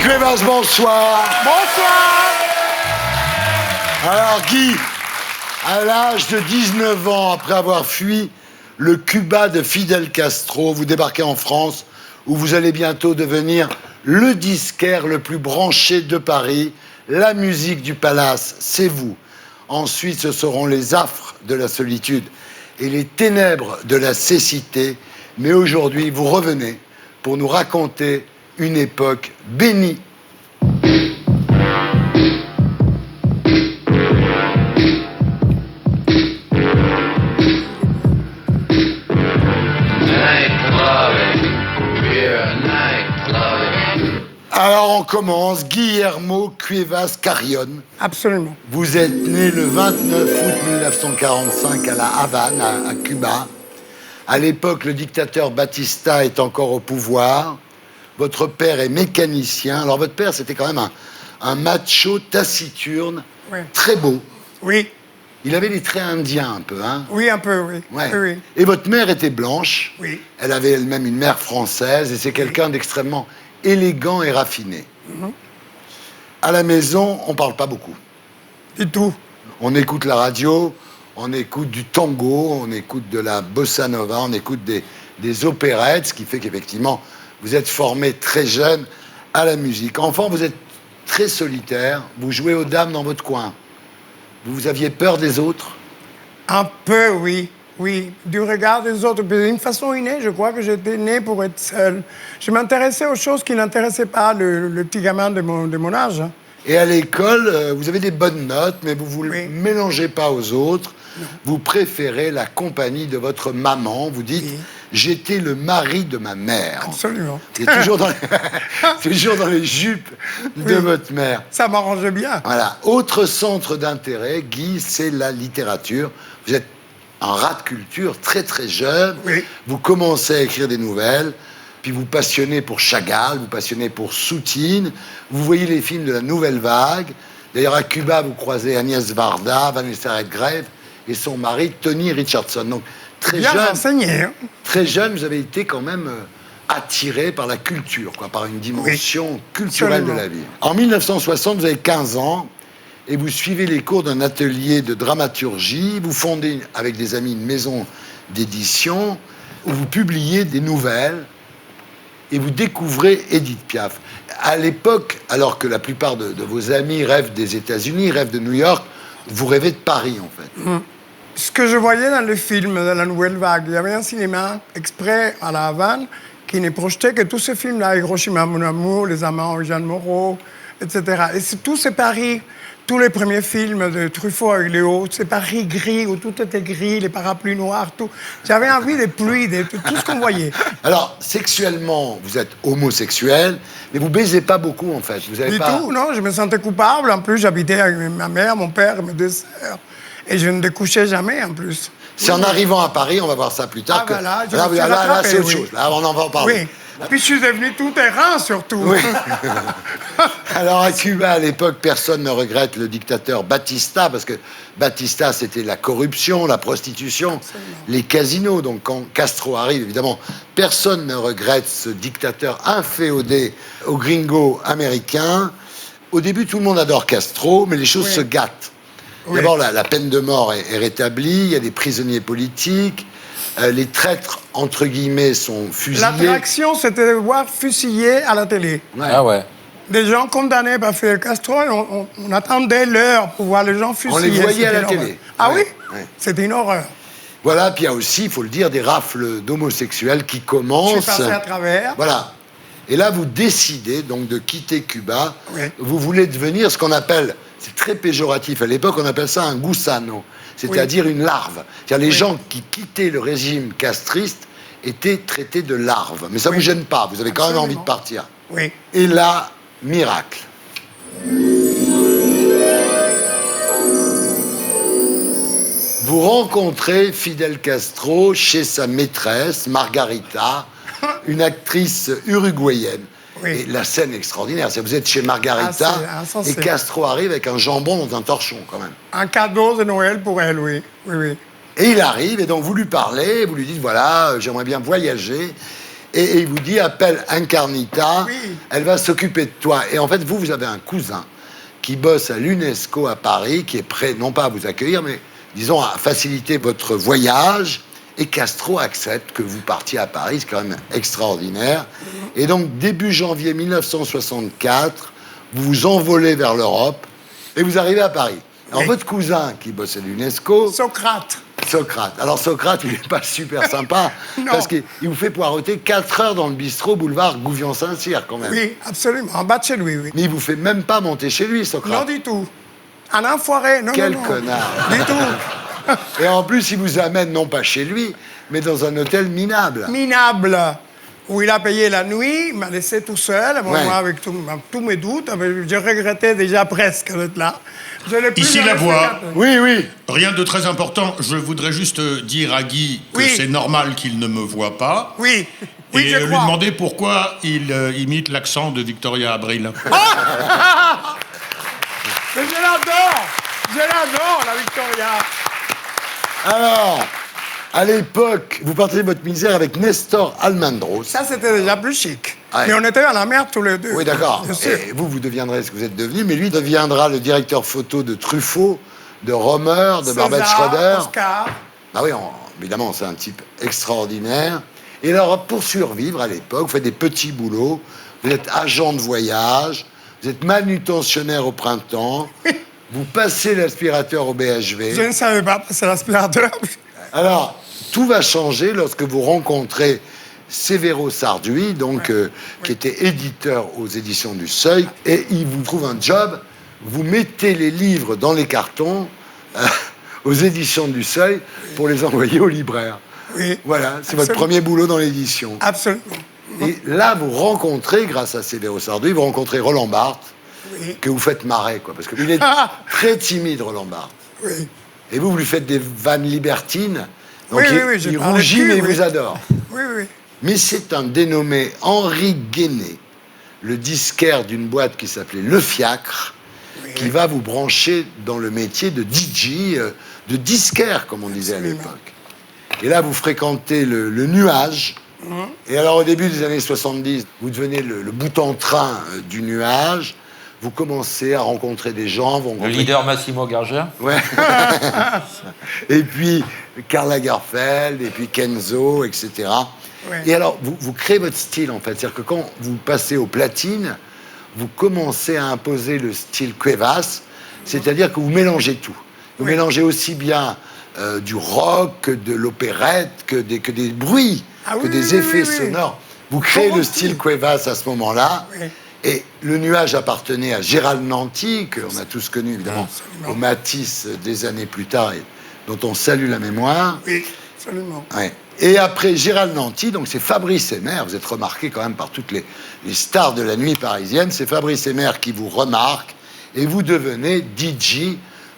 Cuevas, bonsoir. Bonsoir. Alors Guy, à l'âge de 19 ans, après avoir fui le Cuba de Fidel Castro, vous débarquez en France, où vous allez bientôt devenir le disquaire le plus branché de Paris. La musique du palace, c'est vous. Ensuite, ce seront les affres de la solitude et les ténèbres de la cécité. Mais aujourd'hui, vous revenez pour nous raconter une époque bénie. Alors on commence, Guillermo Cuevas Carrión. Absolument. Vous êtes né le 29 août 1945 à La Havane, à Cuba. À l'époque, le dictateur Batista est encore au pouvoir. Votre père est mécanicien. Alors votre père, c'était quand même un macho taciturne, Oui. très beau. Oui. Il avait des traits indiens un peu, hein? Oui, un peu, oui. Ouais. Oui, oui. Et votre mère était blanche. Oui. Elle avait elle-même une mère française et c'est quelqu'un d'extrêmement élégant et raffiné. À la maison, on parle pas beaucoup. Du tout. On écoute la radio, on écoute du tango, on écoute de la bossa nova, on écoute des opérettes, ce qui fait qu'effectivement, vous êtes formé très jeune à la musique. Enfant, vous êtes très solitaire, vous jouez aux dames dans votre coin. Vous aviez peur des autres? Un peu, oui. Oui, du regard des autres. D'une façon innée, je crois que j'étais né pour être seul. Je m'intéressais aux choses qui n'intéressaient pas le petit gamin de mon âge. Et à l'école, vous avez des bonnes notes, mais vous ne vous Oui. mélangez pas aux autres. Non. Vous préférez la compagnie de votre maman. Vous dites, Oui. j'étais le mari de ma mère. Absolument. C'est toujours dans les, toujours dans les jupes de Oui. votre mère. Ça m'arrangeait bien. Voilà. Autre centre d'intérêt, Guy, c'est la littérature. Vous êtes un rat de culture très très jeune. Oui. Vous commencez à écrire des nouvelles, puis vous passionnez pour Chagall, vous passionnez pour Soutine. Vous voyez les films de la Nouvelle Vague. D'ailleurs, à Cuba, vous croisez Agnès Varda, Vanessa Redgrave et son mari Tony Richardson. Donc, très Bien jeune. renseigné. Hein. Très jeune, vous avez été quand même attiré par la culture, quoi, par une dimension culturelle de absolument. la vie. En 1960, vous avez 15 ans et vous suivez les cours d'un atelier de dramaturgie. Vous fondez avec des amis une maison d'édition où vous publiez des nouvelles et vous découvrez Édith Piaf. À l'époque, alors que la plupart de vos amis rêvent des États-Unis, rêvent de New York, vous rêvez de Paris, en fait. Ce que je voyais dans les films de la Nouvelle Vague, il y avait un cinéma exprès à La Havane qui ne projetait que tous ces films-là, Hiroshima, Mon Amour, Les Amants, Jeanne Moreau, etc. Et c'est tous ces Paris, tous les premiers films de Truffaut avec Léo, ces Paris gris, où tout était gris, les parapluies noirs, tout. J'avais envie des pluies, de tout ce qu'on voyait. Alors, sexuellement, vous êtes homosexuel, mais vous baisez pas beaucoup, en fait. Vous avez Du pas... tout, non, je me sentais coupable. En plus, j'habitais avec ma mère, mon père et mes deux sœurs. Et je ne découchais jamais, en plus. C'est en arrivant à Paris, on va voir ça plus tard. Ah, voilà, je là, me suis là, rattrapé, c'est autre oui. chose. Là, on en va en parler. Oui. Puis je suis devenu tout terrain, surtout. Oui. Alors, à Cuba, à l'époque, personne ne regrette le dictateur Batista, parce que Batista, c'était la corruption, la prostitution, les casinos. Donc, quand Castro arrive, évidemment, personne ne regrette ce dictateur inféodé aux gringos américains. Au début, tout le monde adore Castro, mais les choses Oui. se gâtent. Oui. D'abord, la peine de mort est rétablie, il y a des prisonniers politiques, les traîtres, entre guillemets, sont fusillés. L'attraction, c'était de voir fusiller à la télé. Ouais. Ah ouais. Des gens condamnés par Fidel Castro, et on attendait l'heure pour voir les gens fusiller. On les voyait à la C'était une télé. horreur. Ah Ouais, oui ouais. C'était une horreur. Voilà, puis il y a aussi, il faut le dire, des rafles d'homosexuels qui Je commencent. suis passé à travers. Voilà. Et là, vous décidez donc de quitter Cuba. Oui. Vous voulez devenir ce qu'on appelle, c'est très péjoratif, à l'époque on appelle ça un gusano, c'est-à-dire une larve. C'est-à-dire les gens qui quittaient le régime castriste étaient traités de larves. Mais ça ne vous gêne pas, vous avez quand même envie de partir. Oui. Et là, miracle. Vous rencontrez Fidel Castro chez sa maîtresse, Margarita, une actrice uruguayenne. Oui. Et la scène est extraordinaire. Vous êtes chez Margarita Ah, c'est insensé. et Castro arrive avec un jambon dans un torchon, quand même. Un cadeau de Noël pour elle, oui. Oui, oui. Et il arrive, et donc vous lui parlez, vous lui dites, voilà, j'aimerais bien voyager. Et il vous dit, appelle Incarnita, Oui. elle va s'occuper de toi. Et en fait, vous avez un cousin qui bosse à l'UNESCO à Paris, qui est prêt, non pas à vous accueillir, mais disons à faciliter votre voyage. Et Castro accepte que vous partiez à Paris, c'est quand même extraordinaire. Et donc, début janvier 1964, vous vous envolez vers l'Europe et vous arrivez à Paris. Alors, votre cousin qui bosse à l'UNESCO... Socrate. Socrate. Alors, Socrate, il n'est pas super sympa, Non. parce qu'il vous fait poireauter 4 heures dans le bistrot boulevard Gouvion-Saint-Cyr, quand même. Oui, absolument. En bas de chez lui, oui. Mais il vous fait même pas monter chez lui, Socrate. Non du tout. Un enfoiré, non, Quel non, non. connard. Du tout. Et en plus, il vous amène non pas chez lui, mais dans un hôtel minable. Minable, où il a payé la nuit, il m'a laissé tout seul, Ouais. moi avec tous mes doutes, je regrettais déjà presque d'être là. Je l'ai plus Ici, jamais la voix. fréquenté. Oui, oui. Rien de très important, je voudrais juste dire à Guy que Oui. c'est normal qu'il ne me voie pas. Oui, oui, Et je lui crois. demander pourquoi il imite l'accent de Victoria Abril. Mais je l'adore, la Victoria. Alors, à l'époque, vous partagez votre misère avec Nestor Almendros. Ça, c'était déjà plus chic. Ouais. Mais on était à la mer tous les deux. Oui, d'accord. Bien sûr. Et vous deviendrez ce que vous êtes devenu, mais lui deviendra le directeur photo de Truffaut, de Romer, de Barbet César, Schroeder. Oscar. Ah oui, évidemment, c'est un type extraordinaire. Et alors, pour survivre à l'époque, vous faites des petits boulots, vous êtes agent de voyage, vous êtes manutentionnaire au printemps, vous passez l'aspirateur au BHV. Je ne savais pas passer l'aspirateur. Alors, tout va changer lorsque vous rencontrez Sévéro Sarduy, donc, qui était éditeur aux éditions du Seuil, et il vous trouve un job, vous mettez les livres dans les cartons aux éditions du Seuil pour les envoyer aux libraires. Oui. Voilà, c'est votre Absolument. premier boulot dans l'édition. Absolument. Et là, vous rencontrez, grâce à Sévéro Sarduy, vous rencontrez Roland Barthes, Oui. que vous faites marrer, quoi, parce qu'il est très timide, Roland Barthes. Oui. Et vous lui faites des vannes libertines, donc Oui, je il parlais rougit, cul, mais il oui. vous adore. Oui, oui. Mais c'est un dénommé Henri Guéné, le disquaire d'une boîte qui s'appelait Le Fiacre, qui va vous brancher dans le métier de DJ, de disquaire, comme on disait à Absolument. l'époque. Et là, vous fréquentez le Nuage. Et alors, au début des années 70, vous devenez le bout en train du Nuage. Vous commencez à rencontrer des gens. Vous Le rencontrez... leader Massimo Gargia. Ouais. Et puis Karl Lagerfeld, et puis Kenzo, etc. Ouais. Et alors, vous créez votre style, en fait. C'est-à-dire que quand vous passez aux platines, vous commencez à imposer le style Cuevas, c'est-à-dire que vous mélangez tout. Vous mélangez aussi bien du rock, que de l'opérette, que des bruits, Ah que oui, des oui, effets oui, oui. sonores. Vous créez Comment le style Cuevas à ce moment-là. Oui. Et le Nuage appartenait à Gérald Nanty, qu'on a tous connu évidemment Absolument. au Matisse des années plus tard, et dont on salue la mémoire. Oui, absolument. Ouais. Et après Gérald Nanty, donc c'est Fabrice Hébert, vous êtes remarqué quand même par toutes les stars de la nuit parisienne, c'est Fabrice Hébert qui vous remarque, et vous devenez DJ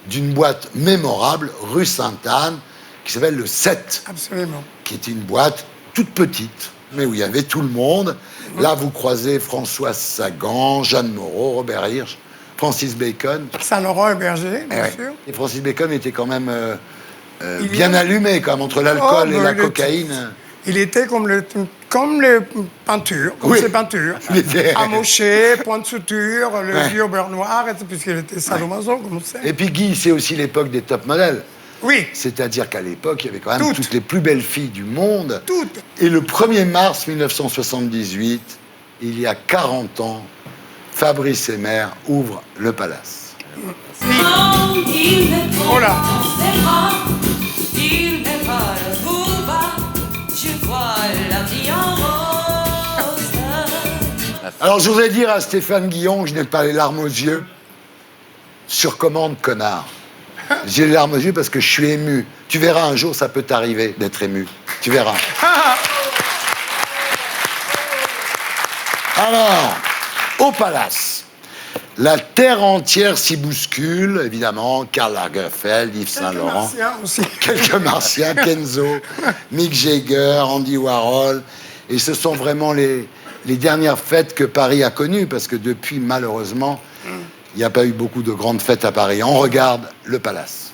d'une boîte mémorable, rue Sainte-Anne, qui s'appelle le 7, Absolument. qui est une boîte toute petite, mais où il y avait tout le monde. Là, vous croisez Françoise Sagan, Jeanne Moreau, Robert Hirsch, Francis Bacon. Saint-Laurent et Berger, Eh bien ouais. sûr. Et Francis Bacon était quand même Il bien est- allumé, quand même, entre l'alcool Oh, et bah, la il est- cocaïne. Il était comme les peintures, comme Oui. ces peintures. Il était- Amoché, point de suture, le Ouais. vieux beurre noir, et tout, puisqu'il était sadomaso, comme on sait. Et puis Guy, c'est aussi l'époque des top modèles. Oui, C'est-à-dire qu'à l'époque, il y avait quand même Toutes. toutes les plus belles filles du monde. toutes. Et le 1er mars 1978, il y a 40 ans, Fabrice Hébert ouvre le Palace. Oh là. Il n'est pas le bouba, je vois la vie en rose. Alors, je voudrais dire à Stéphane Guillon que je n'ai pas les larmes aux yeux. Sur commande, connard. J'ai les larmes aux yeux parce que je suis ému. Tu verras un jour, ça peut t'arriver d'être ému. Tu verras. Alors, au Palace, la terre entière s'y bouscule, évidemment. Karl Lagerfeld, Yves Saint-Laurent. Martien aussi. Quelques martiens, Kenzo, Mick Jagger, Andy Warhol. Et ce sont vraiment les dernières fêtes que Paris a connues, parce que depuis, malheureusement, il n'y a pas eu beaucoup de grandes fêtes à Paris. On regarde le Palace.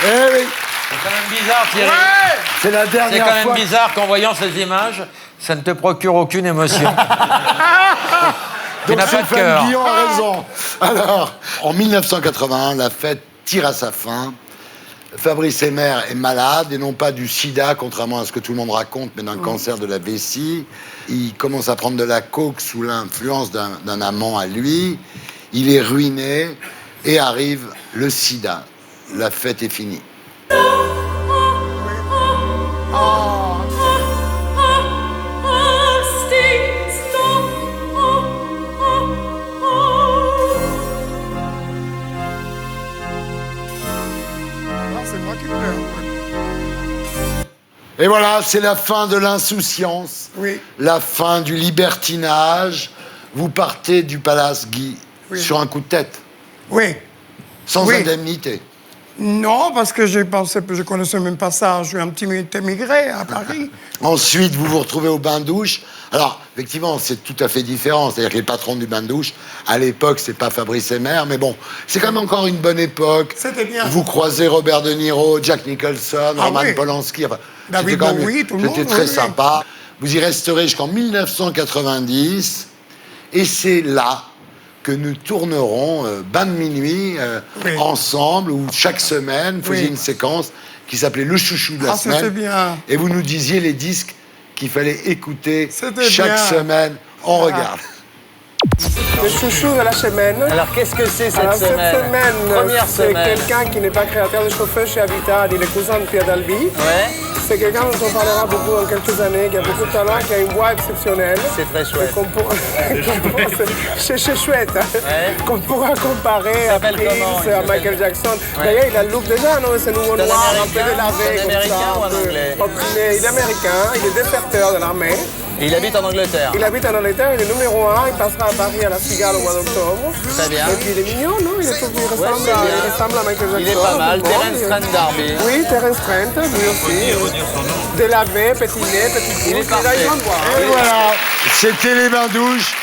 Eh oui, C'est quand même bizarre, Thierry. c'est la C'est dernière quand même fois. bizarre qu'en voyant ces images, ça ne te procure aucune émotion. Tu Donc n'as pas de Stéphane cœur. Guillon a raison. Alors, en 1981, la fête tire à sa fin. Fabrice Hébert est malade, et non pas du sida, contrairement à ce que tout le monde raconte, mais d'un cancer de la vessie. Il commence à prendre de la coke sous l'influence d'un amant à lui. Il est ruiné, et arrive le sida. La fête est finie. Non, c'est moi qui pleure. Et voilà, c'est la fin de l'insouciance, Oui. la fin du libertinage. Vous partez du palace, Guy, Oui. sur un coup de tête, Oui. sans Oui. indemnité. Non, parce que j'ai pensé, je connaissais même pas ça. Je suis un petit émigré à Paris. Ensuite, vous vous retrouvez au bain-douche. Alors, effectivement, c'est tout à fait différent. C'est-à-dire que les patrons du bain-douche, à l'époque, c'est pas Fabrice Hébert, mais bon, c'est quand même encore une bonne époque. C'était bien. Vous croisez Robert De Niro, Jack Nicholson, Ah Roman oui. Polanski. Enfin, David c'était quand même- Bowie, tout le C'était monde, très oui, oui. sympa. Vous y resterez jusqu'en 1990. Et c'est là que nous tournerons Bain de minuit Oui. ensemble, où chaque semaine, vous faisiez Oui. une séquence qui s'appelait Le chouchou de la Ah, c'était semaine. bien. Et vous nous disiez les disques qu'il fallait écouter C'était chaque bien. semaine. On Ah. regarde. Le chouchou de la semaine. Alors, qu'est-ce que c'est cette Alors, semaine cette semaine, Première c'est semaine. quelqu'un qui n'est pas créateur de chauffeur chez Habitat, il est cousin de Pierre Dalby. Ouais, C'est quelqu'un dont on parlera beaucoup dans quelques années, qui a beaucoup de talent, qui a une voix exceptionnelle. c'est très chouette. C'est chouette, hein. Ouais. Qu'on pourra comparer à s'appelle comment, il Prince, à s'appelle Michael Jackson. Ouais. D'ailleurs, il a le look déjà, non? C'est nouveau C'est un noir, un peu Américain? délavé, C'est un comme Américain ça. ou un un peu Anglais? opprimé. Il est américain, il est déserteur de l'armée. Et il habite en Angleterre. Il habite en Angleterre, il est numéro 1, il passera à Paris à la Cigale au mois d'octobre. Très bien. Et puis il est mignon, non? Il ressemble, c'est bien. il ressemble à Michael Jackson. Il est pas mal. Bon, Terence il- Trent D'Arby. Oui, Terence Trent, lui aussi. Délavé, pétiné, petit Il est pouce, parfait. a une grande voix. Et voilà, c'était les bains-douches,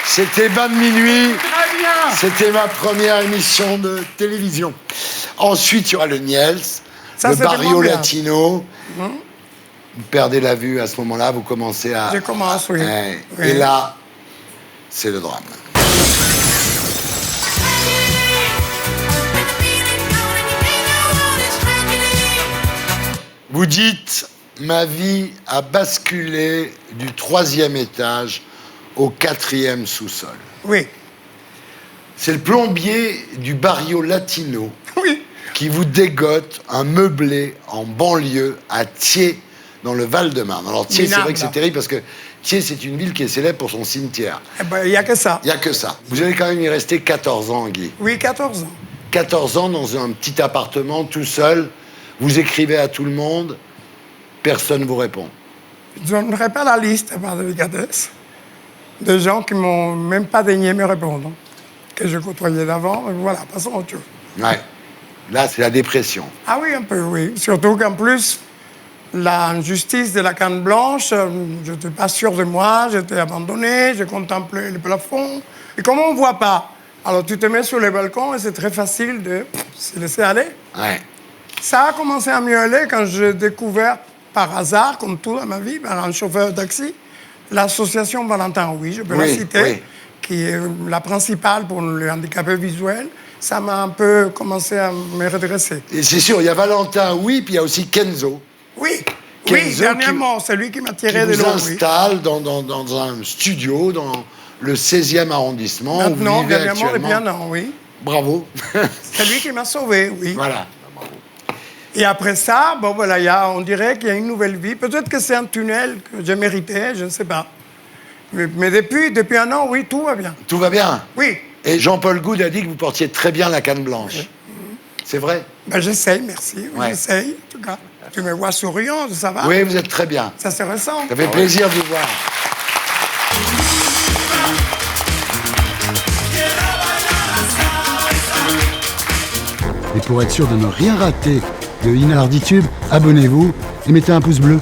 c'était Bain de minuit, Très bien. c'était ma première émission de télévision. Ensuite, il y aura le Niels, Ça, le c'est Barrio tellement bien. Latino. Vous perdez la vue à ce moment-là, vous commencez à... Je commence, oui. Oui. Et là, c'est le drame. Vous dites, ma vie a basculé du 3e étage au 4e sous-sol. Oui. C'est le plombier du Barrio Latino Oui. qui vous dégote un meublé en banlieue à Thiers, dans le Val-de-Marne. Alors Thiers, c'est Minable. vrai que c'est terrible parce que Thiers, c'est une ville qui est célèbre pour son cimetière. Eh ben, il n'y a que ça. Il n'y a que ça. Vous allez quand même y rester 14 ans, Guy. Oui, 14 ans. 14 ans dans un petit appartement, tout seul. Vous écrivez à tout le monde. Personne ne vous répond. Je ne donnerai pas la liste, par délicatesse, de gens qui m'ont même pas daigné me répondre, que je côtoyais d'avant. Et voilà, passons à autre chose. Ouais. Là, c'est la dépression. Ah oui, un peu, oui. Surtout qu'en plus, l'injustice de la canne blanche, je n'étais pas sûr de moi, j'étais abandonné, je contemplais le plafond. Et comme on ne voit pas, alors tu te mets sur le balcon et c'est très facile de se laisser aller. Ouais. Ça a commencé à mieux aller quand j'ai découvert, par hasard, comme tout dans ma vie, par un chauffeur de taxi, l'association Valentin, oui, je peux la Oui, citer, oui. qui est la principale pour les handicapés visuels. Ça m'a un peu commencé à me redresser. Et c'est sûr, il y a Valentin, oui, puis il y a aussi Kenzo. Oui, Kenzo oui, dernièrement, c'est lui qui m'a Qui tiré de vous l'eau. Oui. installe dans un studio dans le 16e arrondissement où Maintenant, vous vivez dernièrement, depuis actuellement. un an, oui. Bravo. C'est lui qui m'a sauvé, oui. Voilà. Et après ça, bon, voilà, on dirait qu'il y a une nouvelle vie. Peut-être que c'est un tunnel que j'ai mérité, je ne sais pas. Mais depuis un an, oui, tout va bien. Tout va bien. Oui, Et Jean-Paul Goude a dit que vous portiez très bien la canne blanche. C'est vrai? ben, j'essaye, merci. Ouais. J'essaye, en tout cas. Tu me vois souriant, ça va? Oui, vous êtes très bien. Ça se ressent. Ça fait plaisir de vous voir. Et pour être sûr de ne rien rater de Inarditube, abonnez-vous et mettez un pouce bleu.